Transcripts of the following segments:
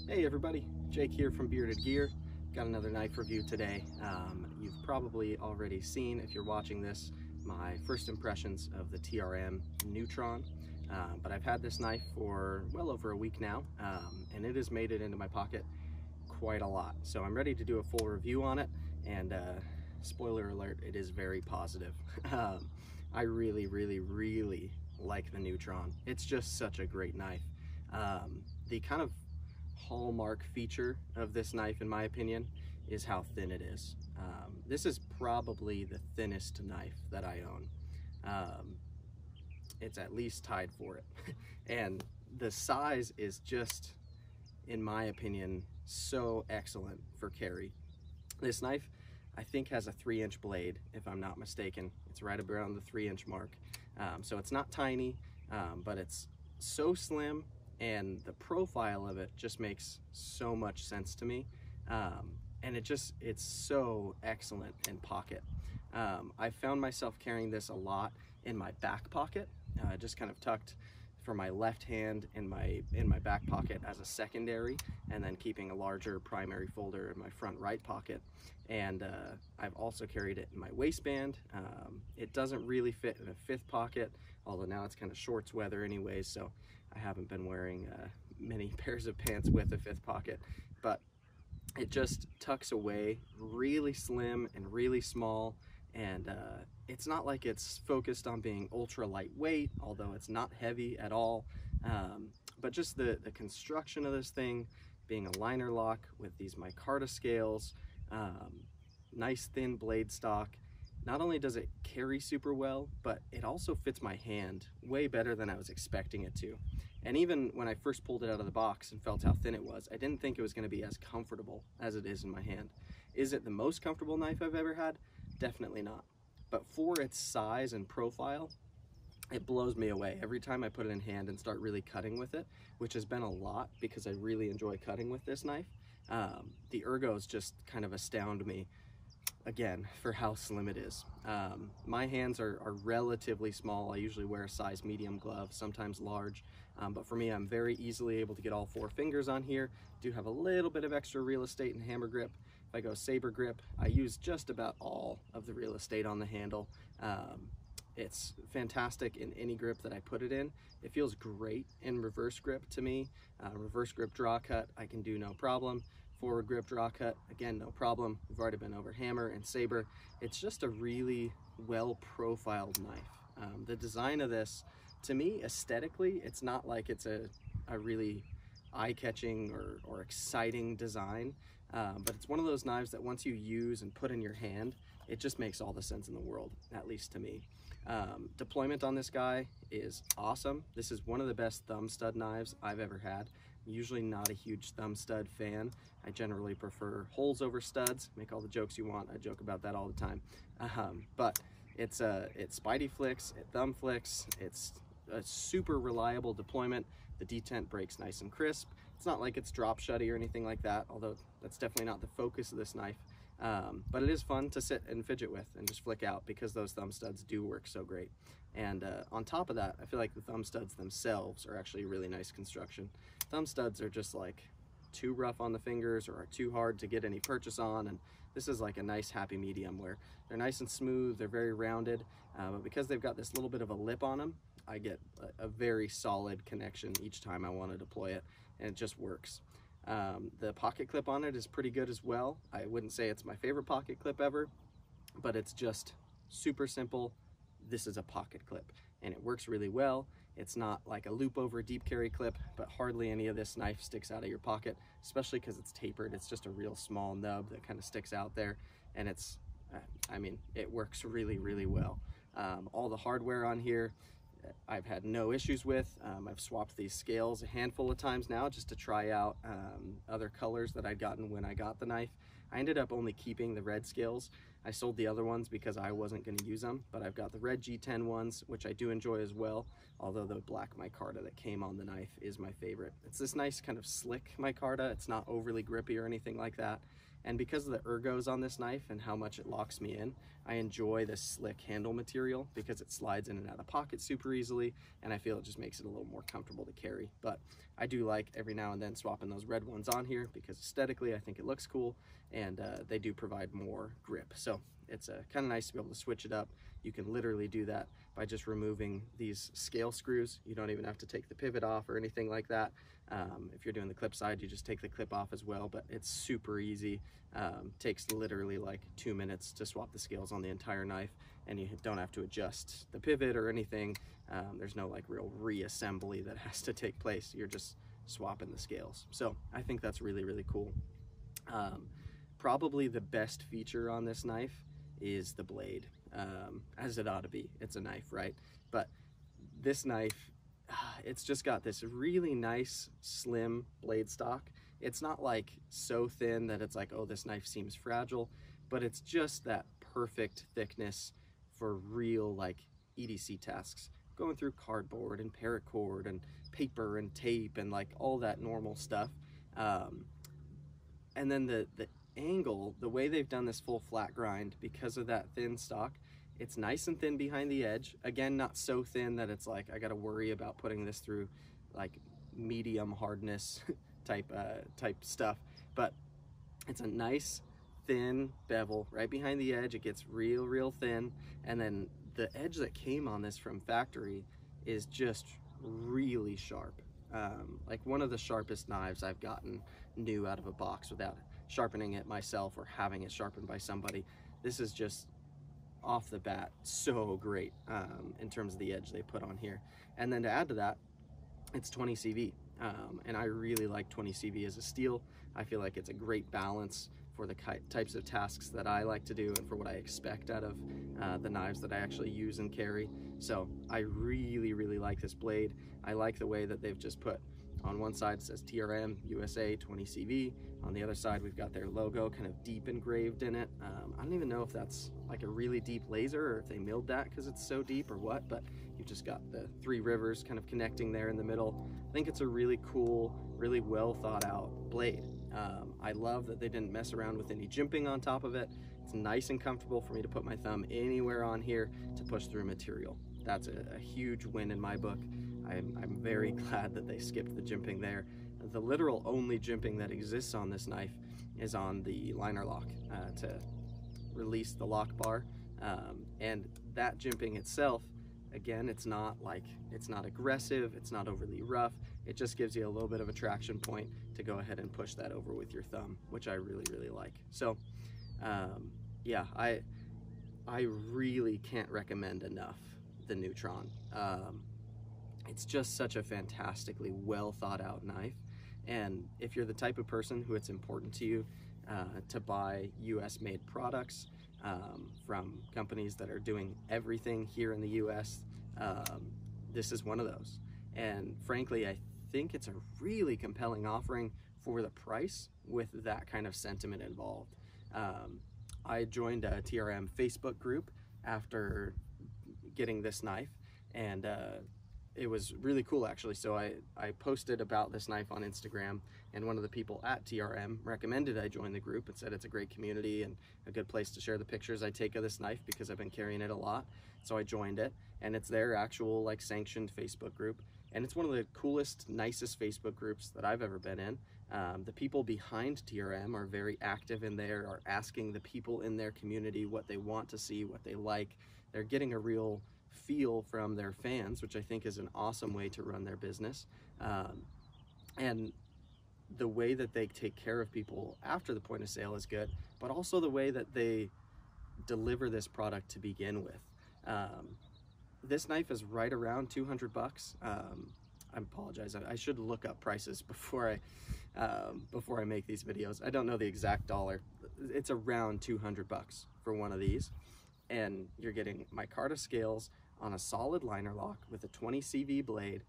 Hey everybody, Jake here from Bearded Gear. Got another knife review today. You've probably already seen, if you're watching this, my first impressions of the TRM Neutron. But I've had this knife for well over a week now, and it has made it into my pocket quite a lot. So I'm ready to do a full review on it, and spoiler alert, it is very positive. I really like the Neutron. It's just such a great knife. The kind of hallmark feature of this knife, in my opinion, is how thin it is. This is probably the thinnest knife that I own. It's at least tied for it. And the size is just, in my opinion, so excellent for carry. This knife, I think, has a 3-inch blade, if I'm not mistaken. It's right around the 3-inch mark. So it's not tiny, but it's so slim, and the profile of it just makes so much sense to me. And it's so excellent in pocket. I found myself carrying this a lot in my back pocket, just kind of tucked for my left hand in my back pocket as a secondary, and then keeping a larger primary folder in my front right pocket. And I've also carried it in my waistband. It doesn't really fit in a fifth pocket, although now it's kind of shorts weather anyways, so I haven't been wearing many pairs of pants with a fifth pocket, but it just tucks away really slim and really small. And it's not like it's focused on being ultra lightweight, although it's not heavy at all. But just the construction of this thing, being a liner lock with these micarta scales, nice thin blade stock. Not only does it carry super well, but it also fits my hand way better than I was expecting it to. And even when I first pulled it out of the box and felt how thin it was, I didn't think it was going to be as comfortable as it is in my hand. Is it the most comfortable knife I've ever had? Definitely not. But for its size and profile, it blows me away every time I put it in hand and start really cutting with it, which has been a lot because I really enjoy cutting with this knife. The ergos just kind of astound me, again, for how slim it is. My hands are relatively small. I usually wear a size medium glove, sometimes large, but for me, I'm very easily able to get all 4 fingers on here. Do have a little bit of extra real estate in hammer grip. If I go saber grip, I use just about all of the real estate on the handle. It's fantastic in any grip that I put it in. It feels great in reverse grip to me. Reverse grip draw cut, I can do no problem. Forward grip draw cut, again, no problem. We've already been over hammer and saber. It's just a really well-profiled knife. The design of this, to me, aesthetically, it's not like it's a really eye-catching or exciting design, but it's one of those knives that once you use and put in your hand, it just makes all the sense in the world, at least to me. Deployment on this guy is awesome. This is one of the best thumb stud knives I've ever had. I'm usually not a huge thumb stud fan. I generally prefer holes over studs. Make all the jokes you want. I joke about that all the time. But it spidey flicks, it thumb flicks. It's a super reliable deployment. The detent breaks nice and crisp. It's not like it's drop shutty or anything like that, although that's definitely not the focus of this knife. But it is fun to sit and fidget with and just flick out because those thumb studs do work so great. And on top of that, I feel like the thumb studs themselves are actually a really nice construction. Thumb studs are just like too rough on the fingers or are too hard to get any purchase on, and this is like a nice happy medium where they're nice and smooth, they're very rounded, but because they've got this little bit of a lip on them, I get a very solid connection each time I want to deploy it, and it just works. The pocket clip on it is pretty good as well. I wouldn't say it's my favorite pocket clip ever, but it's just super simple. This is a pocket clip and it works really well. It's not like a loop over deep carry clip, but hardly any of this knife sticks out of your pocket, especially because it's tapered. It's just a real small nub that kind of sticks out there, and it's, I mean, it works really well. All the hardware on here, I've had no issues with. I've swapped these scales a handful of times now just to try out other colors that I'd gotten when I got the knife. I ended up only keeping the red scales. I sold the other ones because I wasn't going to use them, but I've got the red G10 ones, which I do enjoy as well, although the black micarta that came on the knife is my favorite. It's this nice kind of slick micarta. It's not overly grippy or anything like that, And because of the ergos on this knife and how much it locks me in, I enjoy this slick handle material because it slides in and out of pockets super easily, and I feel it just makes it a little more comfortable to carry. But I do like every now and then swapping those red ones on here because aesthetically I think it looks cool, and they do provide more grip. So it's kind of nice to be able to switch it up. You can literally do that by just removing these scale screws. You don't even have to take the pivot off or anything like that. If you're doing the clip side, you just take the clip off as well, but it's super easy. Takes literally like 2 minutes to swap the scales on the entire knife, and you don't have to adjust the pivot or anything. There's no like real reassembly that has to take place. You're just swapping the scales. So I think that's really, really cool. Probably the best feature on this knife is the blade, as it ought to be. It's a knife, right? But this knife, it's just got this really nice slim blade stock. It's not like so thin that it's like, oh, this knife seems fragile, but it's just that perfect thickness for real like EDC tasks, going through cardboard and paracord and paper and tape and like all that normal stuff. And then the angle, the way they've done this full flat grind, because of that thin stock, it's nice and thin behind the edge. Again, not so thin that it's like I gotta worry about putting this through like medium hardness type stuff, but it's a nice thin bevel right behind the edge. It gets real thin, and then the edge that came on this from factory is just really sharp. Like one of the sharpest knives I've gotten new out of a box without sharpening it myself or having it sharpened by somebody. This is just off the bat so great in terms of the edge they put on here. And then to add to that, it's 20 CV, and I really like 20 CV as a steel. I feel like it's a great balance for the types of tasks that I like to do and for what I expect out of the knives that I actually use and carry. So I really like this blade. I like the way that they've just put, on one side it says TRM USA 20 CV. On the other side we've got their logo kind of deep engraved in it. I don't even know if that's like a really deep laser or if they milled that because it's so deep or what, but you've just got the Three Rivers kind of connecting there in the middle. I think it's a really cool, really well thought out blade. I love that they didn't mess around with any jimping on top of it. It's nice and comfortable for me to put my thumb anywhere on here to push through material. That's a huge win in my book. I'm very glad that they skipped the jimping there. The literal only jimping that exists on this knife is on the liner lock to release the lock bar, and that jimping itself, again, it's not aggressive, it's not overly rough. It just gives you a little bit of a traction point to go ahead and push that over with your thumb, which I really like. So yeah, I really can't recommend enough the Neutron. It's just such a fantastically well thought out knife, and if you're the type of person who it's important to you to buy US made products from companies that are doing everything here in the US, this is one of those. And frankly, I think it's a really compelling offering for the price with that kind of sentiment involved. I joined a TRM Facebook group after getting this knife, and it was really cool actually. So I posted about this knife on Instagram, and one of the people at TRM recommended I join the group and said it's a great community and a good place to share the pictures I take of this knife because I've been carrying it a lot. So I joined it, and it's their actual like sanctioned Facebook group, and it's one of the coolest, nicest Facebook groups that I've ever been in. The people behind TRM are very active in there, are asking the people in their community what they want to see, what they like. They're getting a real feel from their fans, which I think is an awesome way to run their business. And the way that they take care of people after the point of sale is good, but also the way that they deliver this product to begin with. This knife is right around 200 bucks. I apologize, I should look up prices before I make these videos. I don't know the exact dollar. It's around 200 bucks for one of these, and you're getting micarta scales on a solid liner lock with a 20 CV blade.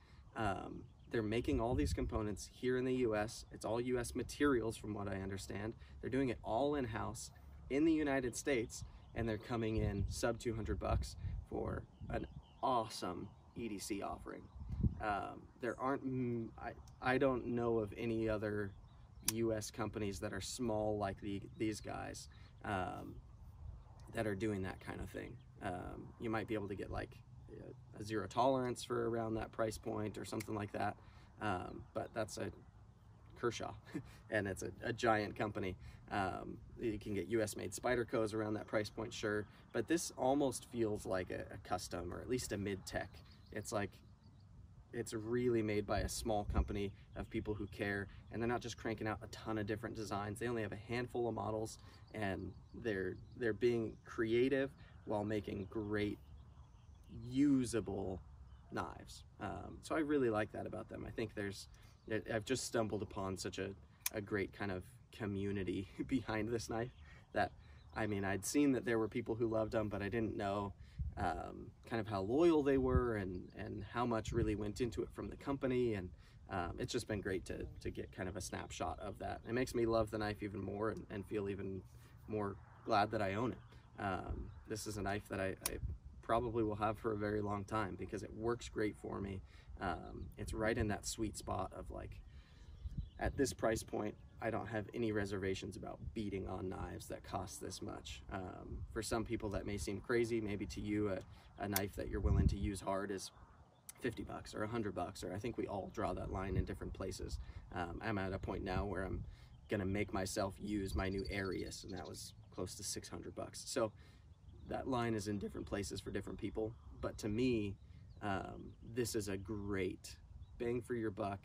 They're making all these components here in the US. It's all US materials from what I understand. They're doing it all in-house in the United States, and they're coming in sub 200 bucks for an awesome EDC offering. There aren't, I don't know of any other US companies that are small like these guys that are doing that kind of thing. You might be able to get like a zero tolerance for around that price point or something like that, but that's a Kershaw and it's a giant company. You can get US made Spydercos around that price point, sure, but this almost feels like a custom, or at least a mid-tech. It's like it's really made by a small company of people who care, and they're not just cranking out a ton of different designs. They only have a handful of models, and they're being creative while making great usable knives. So I really like that about them. I think I've just stumbled upon such a great kind of community behind this knife that, I mean, I'd seen that there were people who loved them, but I didn't know kind of how loyal they were and how much really went into it from the company. And it's just been great to get kind of a snapshot of that. It makes me love the knife even more and feel even more glad that I own it. This is a knife that I probably will have for a very long time because it works great for me. It's right in that sweet spot of like, at this price point, I don't have any reservations about beating on knives that cost this much. For some people that may seem crazy. Maybe to you a knife that you're willing to use hard is $50 or $100, or I think we all draw that line in different places. I'm at a point now where I'm gonna make myself use my new Arius, and that was close to $600. So that line is in different places for different people, but to me, this is a great bang for your buck,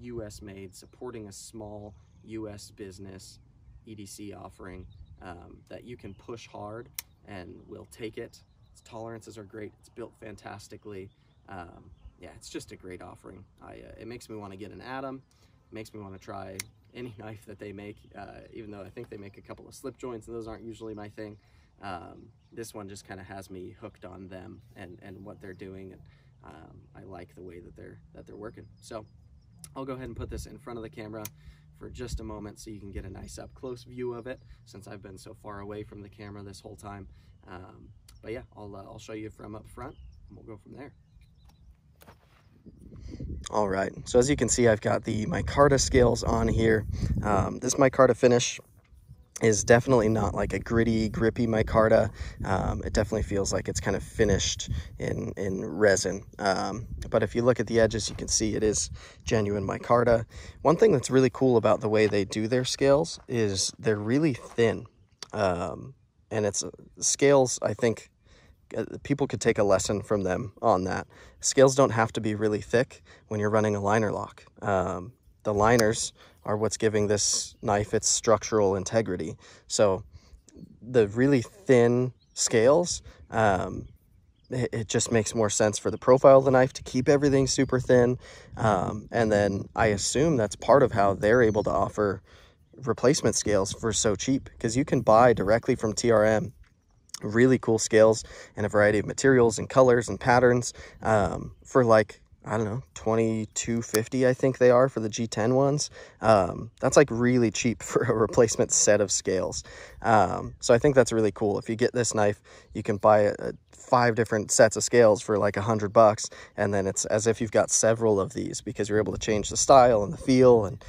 US made, supporting a small US business EDC offering that you can push hard and will take it. Its tolerances are great. It's built fantastically. Yeah, it's just a great offering. It makes me want to get an Atom. It makes me want to try any knife that they make, even though I think they make a couple of slip joints, and those aren't usually my thing. This one just kind of has me hooked on them and what they're doing, and I like the way that they're working. So I'll go ahead and put this in front of the camera for just a moment so you can get a nice up close view of it, since I've been so far away from the camera this whole time. But yeah, I'll show you from up front and we'll go from there. All right, so as you can see, I've got the micarta scales on here. This micarta finish is definitely not like a gritty, grippy micarta. It definitely feels like it's kind of finished in resin. But if you look at the edges, you can see it is genuine micarta. One thing that's really cool about the way they do their scales is they're really thin. And it's scales, I think, people could take a lesson from them on that. Scales don't have to be really thick when you're running a liner lock. The liners are what's giving this knife its structural integrity. So the really thin scales, it just makes more sense for the profile of the knife to keep everything super thin. And then I assume that's part of how they're able to offer replacement scales for so cheap, because you can buy directly from TRM really cool scales in a variety of materials and colors and patterns for like, I don't know, $22.50 I think they are for the G10 ones. That's like really cheap for a replacement set of scales. So I think that's really cool. If you get this knife, you can buy 5 different sets of scales for like $100, and then it's as if you've got several of these, because you're able to change the style and the feel, and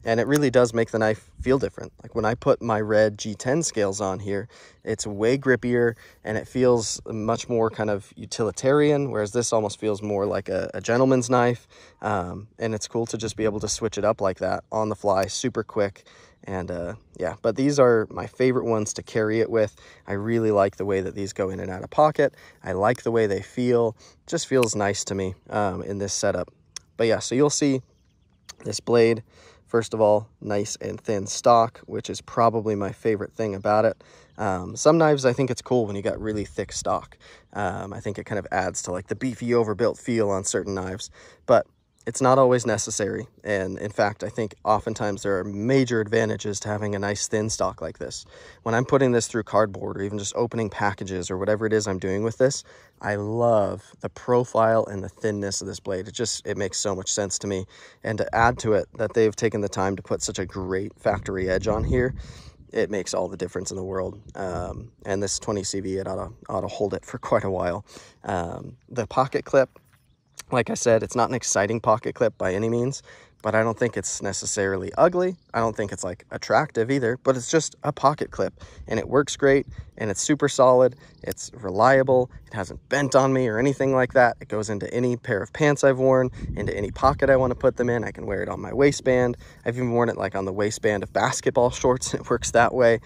it really does make the knife feel different. Like when I put my red G10 scales on here, it's way grippier and it feels much more kind of utilitarian, whereas this almost feels more like a gentleman's knife. And it's cool to just be able to switch it up like that on the fly, super quick. And yeah, but these are my favorite ones to carry it with. I really like the way that these go in and out of pocket. I like the way they feel. It just feels nice to me in this setup. But yeah, so you'll see this blade, first of all, nice and thin stock, which is probably my favorite thing about it. Some knives, I think it's cool when you got really thick stock. I think it kind of adds to like the beefy overbuilt feel on certain knives, but it's not always necessary. And in fact, I think oftentimes there are major advantages to having a nice thin stock like this. When I'm putting this through cardboard, or even just opening packages or whatever it is I'm doing with this, I love the profile and the thinness of this blade. It makes so much sense to me. And to add to it that they've taken the time to put such a great factory edge on here, it makes all the difference in the world. And this 20CV, it ought to hold it for quite a while. The pocket clip, like I said, it's not an exciting pocket clip by any means, but I don't think it's necessarily ugly. I don't think it's like attractive either, but it's just a pocket clip, and it works great, and it's super solid. It's reliable. It hasn't bent on me or anything like that. It goes into any pair of pants I've worn, into any pocket I want to put them in. I can wear it on my waistband. I've even worn it like on the waistband of basketball shorts, and it works that way.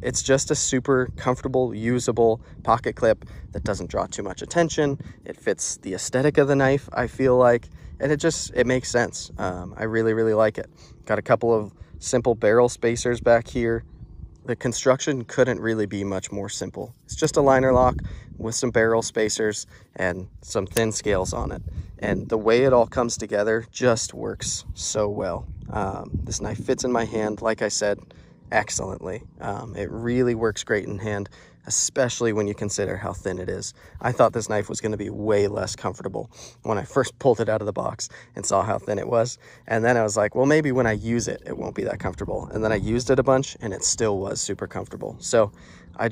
It's just a super comfortable, usable pocket clip that doesn't draw too much attention. It fits the aesthetic of the knife, I feel like, and it makes sense. I really, really like it. Got a couple of simple barrel spacers back here. The construction couldn't really be much more simple. It's just a liner lock with some barrel spacers and some thin scales on it. And the way it all comes together just works so well. This knife fits in my hand, like I said, excellently. It really works great in hand, especially when you consider how thin it is. I thought this knife was going to be way less comfortable when I first pulled it out of the box and saw how thin it was. And then I was like, well, maybe when I use it, it won't be that comfortable. And then I used it a bunch and it still was super comfortable. So I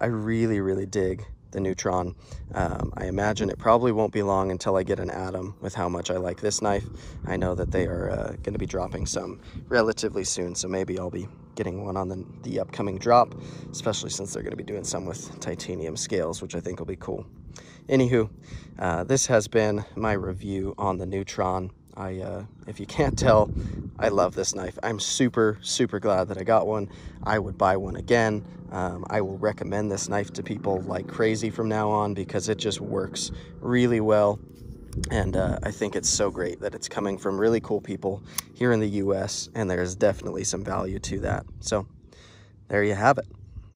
really, really dig the Neutron. I imagine it probably won't be long until I get an Atom with how much I like this knife. I know that they are going to be dropping some relatively soon, so maybe I'll be getting one on the upcoming drop, especially since they're going to be doing some with titanium scales, which I think will be cool. Anywho, this has been my review on the Neutron. If you can't tell, I love this knife. I'm super, super glad that I got one. I would buy one again. I will recommend this knife to people like crazy from now on because it just works really well. And I think it's so great that it's coming from really cool people here in the US, and there's definitely some value to that. So there you have it.